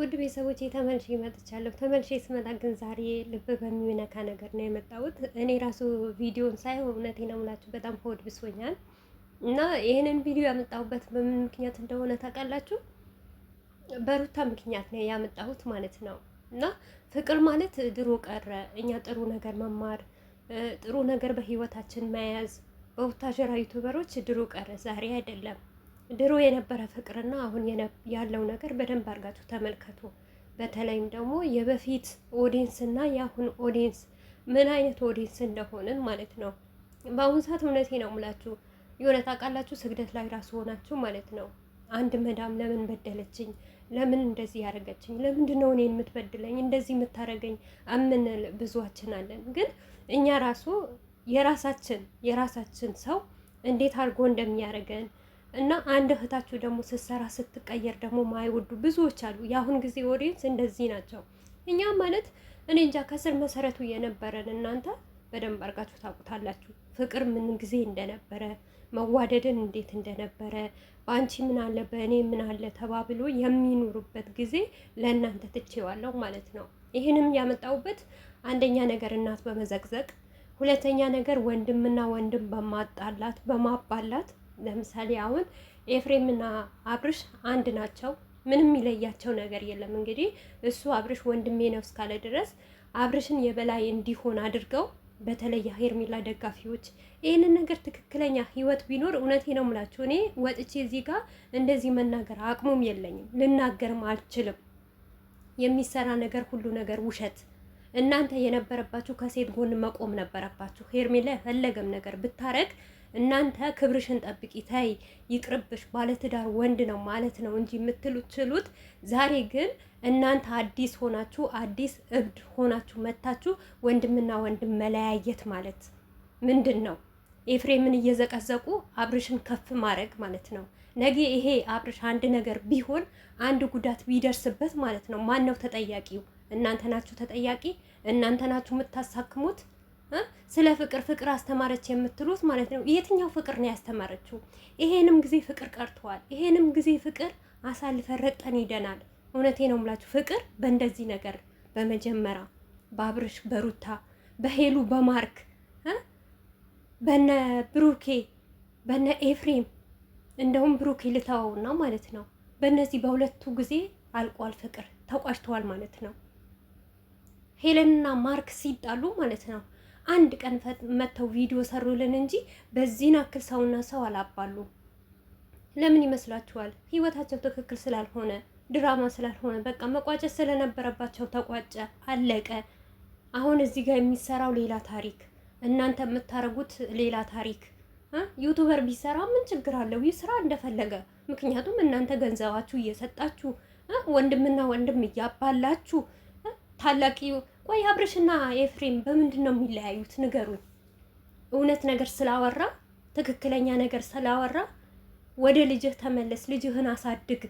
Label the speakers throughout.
Speaker 1: ውድ ቤተሰቦቼ ተመልሼ መጥቻለሁ። ተመልሼ ስመጣ ግን ዛሬ ልብ በሚነካ ነገር ነው የመጣሁት። እኔ ራሱ ቪዲዮን ሳይሆን እውነቴን ነው የምላችሁ በጣም ሆድ ብሶኛል እና ይህንን ቪዲዮ ያመጣሁበት በምን ምክንያት እንደሆነ ታውቃላችሁ? በሩታ ምክንያት ነው ያመጣሁት ማለት ነው። እና ፍቅር ማለት ድሮ ቀረ። እኛ ጥሩ ነገር መማር፣ ጥሩ ነገር በህይወታችን መያዝ በቡታጀራ ዩቱበሮች ድሮ ቀረ፣ ዛሬ አይደለም። ድሮ የነበረ ፍቅርና አሁን ያለው ነገር በደንብ አድርጋችሁ ተመልከቱ። በተለይም ደግሞ የበፊት ኦዲየንስ እና የአሁን ኦዲየንስ ምን አይነት ኦዲየንስ እንደሆንን ማለት ነው። በአሁኑ ሰዓት እውነቴ ነው የምላችሁ የሆነ ታውቃላችሁ፣ ስግደት ላይ ራሱ ሆናችሁ ማለት ነው። አንድ መዳም ለምን በደለችኝ፣ ለምን እንደዚህ ያደረገችኝ፣ ለምንድን ነው እኔን የምትበድለኝ እንደዚህ የምታደርገኝ እምንል ብዙዋችን አለን። ግን እኛ ራሱ የራሳችን ሰው እንዴት አድርጎ እንደሚያደርገን እና አንድ እህታችሁ ደግሞ ስትሰራ ስትቀየር ደግሞ ማይወዱ ብዙዎች አሉ። የአሁን ጊዜ ኦዲየንስ እንደዚህ ናቸው። እኛ ማለት እኔ እንጃ ከስር መሰረቱ የነበረን እናንተ በደንብ አድርጋችሁ ታውቁታላችሁ። ፍቅር ምን ጊዜ እንደነበረ፣ መዋደድን እንዴት እንደነበረ፣ በአንቺ ምን አለ በእኔ ምን አለ ተባብሎ የሚኖሩበት ጊዜ ለእናንተ ትቼዋለሁ ማለት ነው። ይህንም ያመጣሁበት አንደኛ ነገር እናት በመዘግዘቅ፣ ሁለተኛ ነገር ወንድምና ወንድም በማጣላት በማባላት። ለምሳሌ አሁን ኤፍሬምና አብርሽ አንድ ናቸው። ምንም የሚለያቸው ነገር የለም። እንግዲህ እሱ አብርሽ ወንድሜ ነው እስካለ ድረስ አብርሽን የበላይ እንዲሆን አድርገው፣ በተለይ ሄርሜላ ደጋፊዎች ይህንን ነገር ትክክለኛ ህይወት ቢኖር እውነቴ ነው የምላችሁ እኔ ወጥቼ እዚህ ጋር እንደዚህ መናገር አቅሙም የለኝም፣ ልናገርም አልችልም። የሚሰራ ነገር ሁሉ ነገር ውሸት። እናንተ የነበረባችሁ ከሴት ጎን መቆም ነበረባችሁ። ሄርሜላ የፈለገም ነገር ብታረግ እናንተ ክብርሽን ጠብቂ፣ ተይ ይቅርብሽ፣ ባለትዳር ወንድ ነው ማለት ነው እንጂ የምትችሉት። ዛሬ ግን እናንተ አዲስ ሆናችሁ አዲስ እብድ ሆናችሁ መታችሁ ወንድምና ወንድም መለያየት ማለት ምንድን ነው? ኤፍሬምን እየዘቀዘቁ አብርሽን ከፍ ማድረግ ማለት ነው። ነገ ይሄ አብርሽ አንድ ነገር ቢሆን አንድ ጉዳት ቢደርስበት ማለት ነው ማን ነው ተጠያቂው? እናንተ ናችሁ ተጠያቂ። እናንተ ናችሁ የምታሳክሙት። ስለ ፍቅር አስተማረች የምትሉት ማለት ነው። የትኛው ፍቅር ነው ያስተማረችው? ይሄንም ጊዜ ፍቅር ቀርቷል። ይሄንም ጊዜ ፍቅር አሳልፈን ረግጠን ሄደናል። እውነቴ ነው የምላችሁ ፍቅር በእንደዚህ ነገር በመጀመሪያ በአብርሽ በሩታ በሄሉ በማርክ በነ ብሩኬ በነ ኤፍሬም እንደውም ብሩኬ ልተዋውና ማለት ነው በእነዚህ በሁለቱ ጊዜ አልቋል። ፍቅር ተቋጭተዋል ማለት ነው። ሄለንና ማርክ ሲጣሉ ማለት ነው አንድ ቀን መተው ቪዲዮ ሰሩልን እንጂ በዚህን አክል ሰውና ሰው አላባሉ። ለምን ይመስላችኋል? ህይወታቸው ትክክል ስላልሆነ፣ ድራማ ስላልሆነ፣ በቃ መቋጨት ስለነበረባቸው ተቋጨ፣ አለቀ። አሁን እዚህ ጋር የሚሰራው ሌላ ታሪክ፣ እናንተ የምታረጉት ሌላ ታሪክ። ዩቱበር ቢሰራ ምን ችግር አለው? ይስራ እንደፈለገ። ምክንያቱም እናንተ ገንዘባችሁ እየሰጣችሁ ወንድምና ወንድም እያባላችሁ ታላቂ። ቆይ አብርሽና ኤፍሬም በምንድን ነው የሚለያዩት? ንገሩኝ። እውነት ነገር ስላወራ ትክክለኛ ነገር ስላወራ ወደ ልጅህ ተመለስ፣ ልጅህን አሳድግ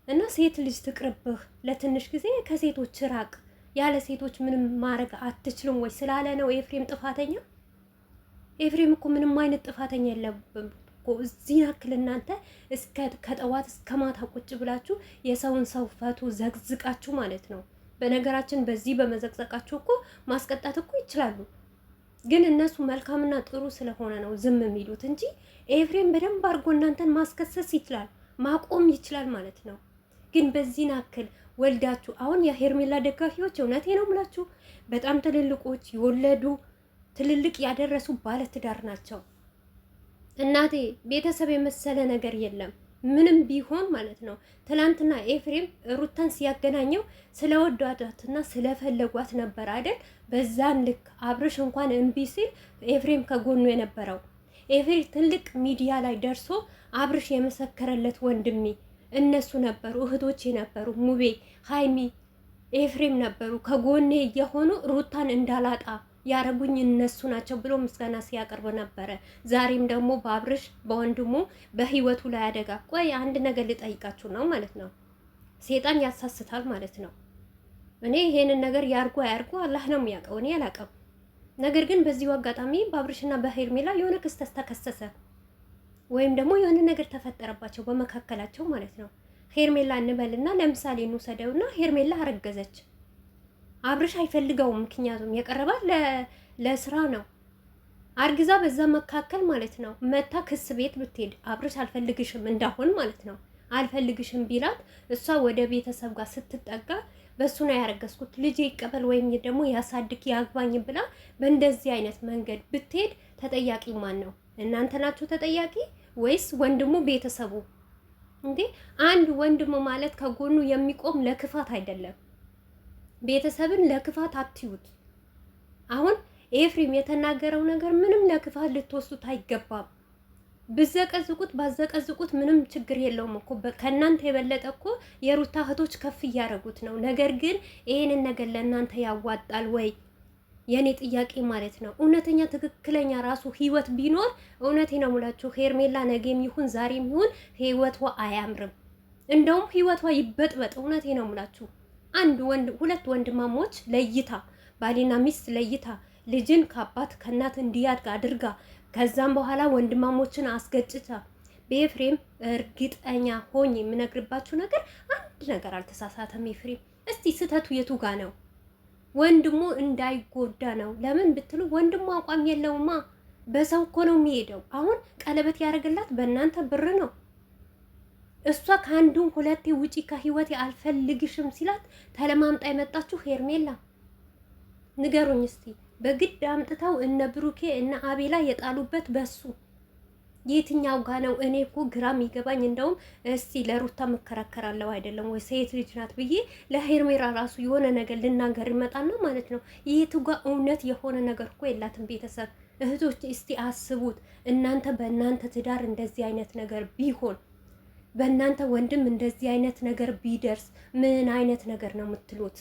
Speaker 1: እና ሴት ልጅ ትቅርብህ፣ ለትንሽ ጊዜ ከሴቶች ራቅ፣ ያለ ሴቶች ምንም ማድረግ አትችልም ወይ ስላለ ነው ኤፍሬም ጥፋተኛ? ኤፍሬም እኮ ምንም አይነት ጥፋተኛ የለብም እኮ። እዚህ ያክል እናንተ ከጠዋት እስከ ማታ ቁጭ ብላችሁ የሰውን ሰው ፈቱ ዘግዝቃችሁ ማለት ነው። በነገራችን በዚህ በመዘቅዘቃቸው እኮ ማስቀጣት እኮ ይችላሉ። ግን እነሱ መልካምና ጥሩ ስለሆነ ነው ዝም የሚሉት እንጂ ኤፍሬም በደንብ አድርጎ እናንተን ማስከሰስ ይችላል፣ ማቆም ይችላል ማለት ነው። ግን በዚህን አክል ወልዳችሁ አሁን የሄርሜላ ደጋፊዎች እውነቴ ነው የምላችሁ በጣም ትልልቆች የወለዱ ትልልቅ ያደረሱ ባለትዳር ናቸው። እናቴ ቤተሰብ የመሰለ ነገር የለም ምንም ቢሆን ማለት ነው። ትላንትና ኤፍሬም ሩታን ሲያገናኘው ስለወዷትና ስለፈለጓት ነበር አይደል? በዛን ልክ አብርሽ እንኳን እምቢ ሲል ኤፍሬም ከጎኑ የነበረው ኤፍሬም ትልቅ ሚዲያ ላይ ደርሶ አብርሽ የመሰከረለት ወንድሜ እነሱ ነበሩ፣ እህቶቼ ነበሩ፣ ሙቤ፣ ሀይሚ፣ ኤፍሬም ነበሩ ከጎኔ የሆኑ ሩታን እንዳላጣ ያረጉኝ እነሱ ናቸው ብሎ ምስጋና ሲያቀርብ ነበረ። ዛሬም ደግሞ በአብርሽ በወንድሙ በህይወቱ ላይ አደጋ። ቆይ አንድ ነገር ልጠይቃችሁ ነው ማለት ነው። ሴጣን ያሳስታል ማለት ነው። እኔ ይሄንን ነገር ያርጉ አያርጉ አላህ ነው የሚያውቀው፣ እኔ አላውቅም። ነገር ግን በዚሁ አጋጣሚ በአብርሽና በሄርሜላ የሆነ ክስተት ተከሰተ ወይም ደግሞ የሆነ ነገር ተፈጠረባቸው በመካከላቸው ማለት ነው። ሄርሜላ እንበልና ለምሳሌ እንውሰደውና ሄርሜላ አረገዘች። አብርሽ አይፈልገውም፣ ምክንያቱም የቀረባት ለስራ ነው። አርግዛ በዛ መካከል ማለት ነው መታ ክስ ቤት ብትሄድ አብርሽ አልፈልግሽም እንዳሆን ማለት ነው አልፈልግሽም ቢላት እሷ ወደ ቤተሰብ ጋር ስትጠጋ በሱ ነው ያረገዝኩት ልጅ ይቀበል ወይም ደግሞ ያሳድግ ያግባኝ ብላ በእንደዚህ አይነት መንገድ ብትሄድ ተጠያቂ ማን ነው? እናንተ ናችሁ ተጠያቂ ወይስ ወንድሙ ቤተሰቡ? እንዴ አንድ ወንድሙ ማለት ከጎኑ የሚቆም ለክፋት አይደለም። ቤተሰብን ለክፋት አትዩት። አሁን ኤፍሬም የተናገረው ነገር ምንም ለክፋት ልትወስዱት አይገባም። ብዘቀዝቁት ባዘቀዝቁት ምንም ችግር የለውም እኮ ከእናንተ የበለጠ እኮ የሩታ እህቶች ከፍ እያደረጉት ነው። ነገር ግን ይሄንን ነገር ለእናንተ ያዋጣል ወይ? የኔ ጥያቄ ማለት ነው። እውነተኛ ትክክለኛ ራሱ ህይወት ቢኖር እውነቴ ነው ሙላችሁ ሄርሜላ ነገም ይሁን ዛሬም ይሁን ህይወቷ አያምርም። እንደውም ህይወቷ ይበጥበጥ። እውነቴ ነው ሙላችሁ ሁለት ወንድማሞች ለይታ ባሊና ሚስት ለይታ ልጅን ከአባት ከእናት እንዲያድግ አድርጋ ከዛም በኋላ ወንድማሞችን አስገጭታ በኤፍሬም እርግጠኛ ሆኜ የምነግርባችሁ ነገር አንድ ነገር አልተሳሳተም። ኤፍሬም እስቲ ስህተቱ የቱ ጋ ነው? ወንድሙ እንዳይጎዳ ነው። ለምን ብትሉ ወንድሙ አቋም የለውማ። በሰው እኮ ነው የሚሄደው። አሁን ቀለበት ያደርግላት በእናንተ ብር ነው። እሷ ከአንዱም ሁለቴ ውጪ ከህይወቴ አልፈልግሽም ሲላት ተለማምጣ የመጣችሁ ሄርሜላ ንገሩኝ እስቲ። በግድ አምጥተው እነ ብሩኬ እነ አቤላ የጣሉበት በሱ የትኛው ጋ ነው? እኔ እኮ ግራም ይገባኝ። እንደውም እስቲ ለሩታ መከራከራለሁ አይደለም ወይ ሴት ልጅ ናት ብዬ ለሄርሜራ ራሱ የሆነ ነገር ልናገር ይመጣና ማለት ነው። የቱ ጋ እውነት የሆነ ነገር እኮ የላትም። ቤተሰብ እህቶች እስቲ አስቡት። እናንተ በእናንተ ትዳር እንደዚህ አይነት ነገር ቢሆን በእናንተ ወንድም እንደዚህ አይነት ነገር ቢደርስ ምን አይነት ነገር ነው የምትሉት?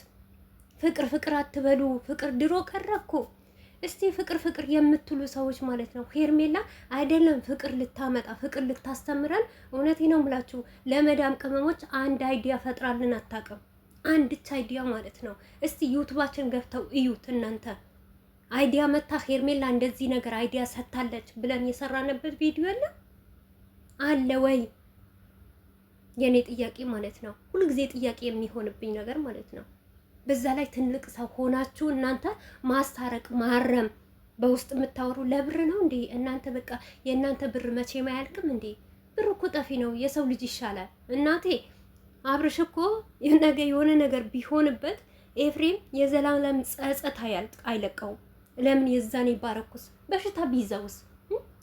Speaker 1: ፍቅር ፍቅር አትበሉ። ፍቅር ድሮ ቀረ እኮ። እስቲ ፍቅር ፍቅር የምትሉ ሰዎች ማለት ነው ሄርሜላ አይደለም ፍቅር ልታመጣ ፍቅር ልታስተምረን። እውነቴ ነው የምላችሁ ለመዳም ቅመሞች አንድ አይዲያ ፈጥራልን አታውቅም። አንድች አይዲያ ማለት ነው። እስቲ ዩቱባችን ገብተው እዩት እናንተ። አይዲያ መታ ሄርሜላ እንደዚህ ነገር አይዲያ ሰጥታለች ብለን የሰራንበት ቪዲዮ የለም አለ ወይ? የኔ ጥያቄ ማለት ነው። ሁልጊዜ ጥያቄ የሚሆንብኝ ነገር ማለት ነው። በዛ ላይ ትልቅ ሰው ሆናችሁ እናንተ ማስታረቅ ማረም በውስጥ የምታወሩ ለብር ነው እንዴ? እናንተ በቃ የእናንተ ብር መቼም አያልቅም እንዴ? ብር እኮ ጠፊ ነው። የሰው ልጅ ይሻላል። እናቴ አብርሽ እኮ ነገ የሆነ ነገር ቢሆንበት ኤፍሬም የዘላለም ጸጸት አይለቀውም። ለምን የዛኔ ባረኩስ በሽታ ቢይዘውስ?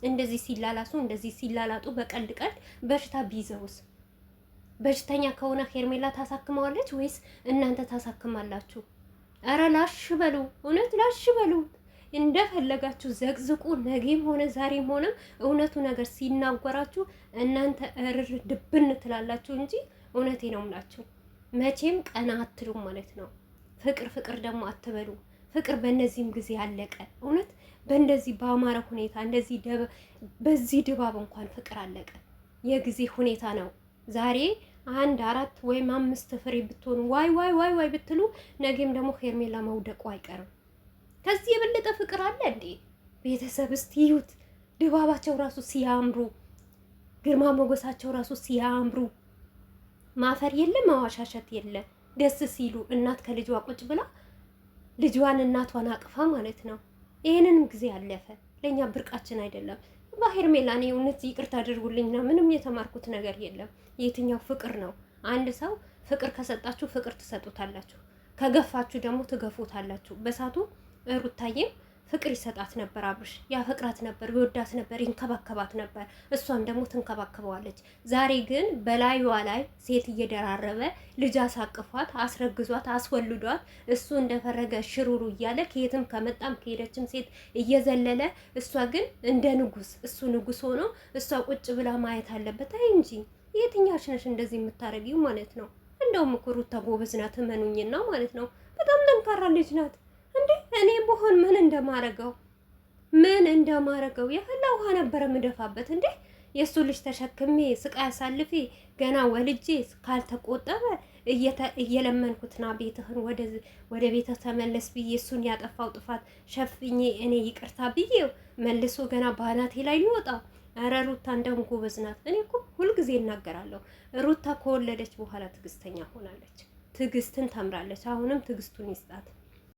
Speaker 1: እንደዚህ ሲላላሱ እንደዚህ ሲላላጡ በቀልድ ቀልድ በሽታ ቢይዘውስ? በሽተኛ ከሆነ ሄርሜላ ታሳክመዋለች ወይስ እናንተ ታሳክማላችሁ? አረ ላሽ በሉ፣ እውነት ላሽ በሉ። እንደፈለጋችሁ ዘቅዝቁ። ነገም ሆነ ዛሬም ሆነ እውነቱ ነገር ሲናገራችሁ እናንተ እርር ድብን ትላላችሁ እንጂ እውነቴ ነው የምላችሁ መቼም ቀና አትሉም ማለት ነው። ፍቅር ፍቅር ደግሞ አትበሉ። ፍቅር በእነዚህም ጊዜ አለቀ። እውነት በእንደዚህ በአማረ ሁኔታ እንደዚህ በዚህ ድባብ እንኳን ፍቅር አለቀ። የጊዜ ሁኔታ ነው። ዛሬ 1 4 ወይም 5 ፍሬ ብትሆኑ ዋይ ዋይ ዋይ ዋይ ብትሉ ነገም ደግሞ ሄርሜላ መውደቁ አይቀርም። ከዚህ የበለጠ ፍቅር አለ እንዴ? ቤተሰብ እስቲ ይዩት። ድባባቸው ራሱ ሲያምሩ፣ ግርማ ሞገሳቸው ራሱ ሲያምሩ፣ ማፈር የለ ማዋሻሸት የለ። ደስ ሲሉ እናት ከልጇ ቁጭ ብላ ልጇን እናቷን አቅፋ ማለት ነው። ይሄንንም ጊዜ አለፈ። ለኛ ብርቃችን አይደለም። በሄርሜላ እኔ እውነት ይቅርታ አድርጉልኝ ነው። ምንም የተማርኩት ነገር የለም። የትኛው ፍቅር ነው? አንድ ሰው ፍቅር ከሰጣችሁ ፍቅር ትሰጡታላችሁ፣ ከገፋችሁ ደግሞ ትገፉታላችሁ። በሳቱ ሩታዬም ፍቅር ይሰጣት ነበር። አብርሽ ያፈቅራት ነበር፣ ይወዳት ነበር፣ ይንከባከባት ነበር። እሷም ደግሞ ትንከባከበዋለች። ዛሬ ግን በላዩዋ ላይ ሴት እየደራረበ ልጅ አሳቅፏት፣ አስረግዟት፣ አስወልዷት እሱ እንደፈረገ ሽሩሩ እያለ ከየትም ከመጣም ከሄደችም ሴት እየዘለለ እሷ ግን እንደ ንጉስ፣ እሱ ንጉስ ሆኖ እሷ ቁጭ ብላ ማየት አለበት። አይ እንጂ የትኛሽ ነሽ እንደዚህ የምታረጊው ማለት ነው? እንደውም እኮ ሩታ ጎበዝ ናት፣ እመኑኝና ማለት ነው። በጣም ጠንካራ ልጅ ናት። እንዴ እኔ በሆን ምን እንደማረገው የፈላ ውሃ ነበረ ምደፋበት። እንዴ የሱ ልጅ ተሸክሜ ስቃይ አሳልፌ ገና ወልጄ ካልተቆጠበ እየለመንኩትና ቤትህን ወደ ቤትህ ተመለስ ብዬ እሱን ያጠፋው ጥፋት ሸፍኜ እኔ ይቅርታ ብዬው መልሶ ገና ባናቴ ላይ ሊወጣው ኧረ ሩታ እንደውም ጎበዝ ናት። እኔ እኮ ሁልጊዜ እናገራለሁ ሩታ ከወለደች በኋላ ትዕግስተኛ ሆናለች፣ ትዕግስትን ተምራለች። አሁንም ትዕግስቱን ይስጣት።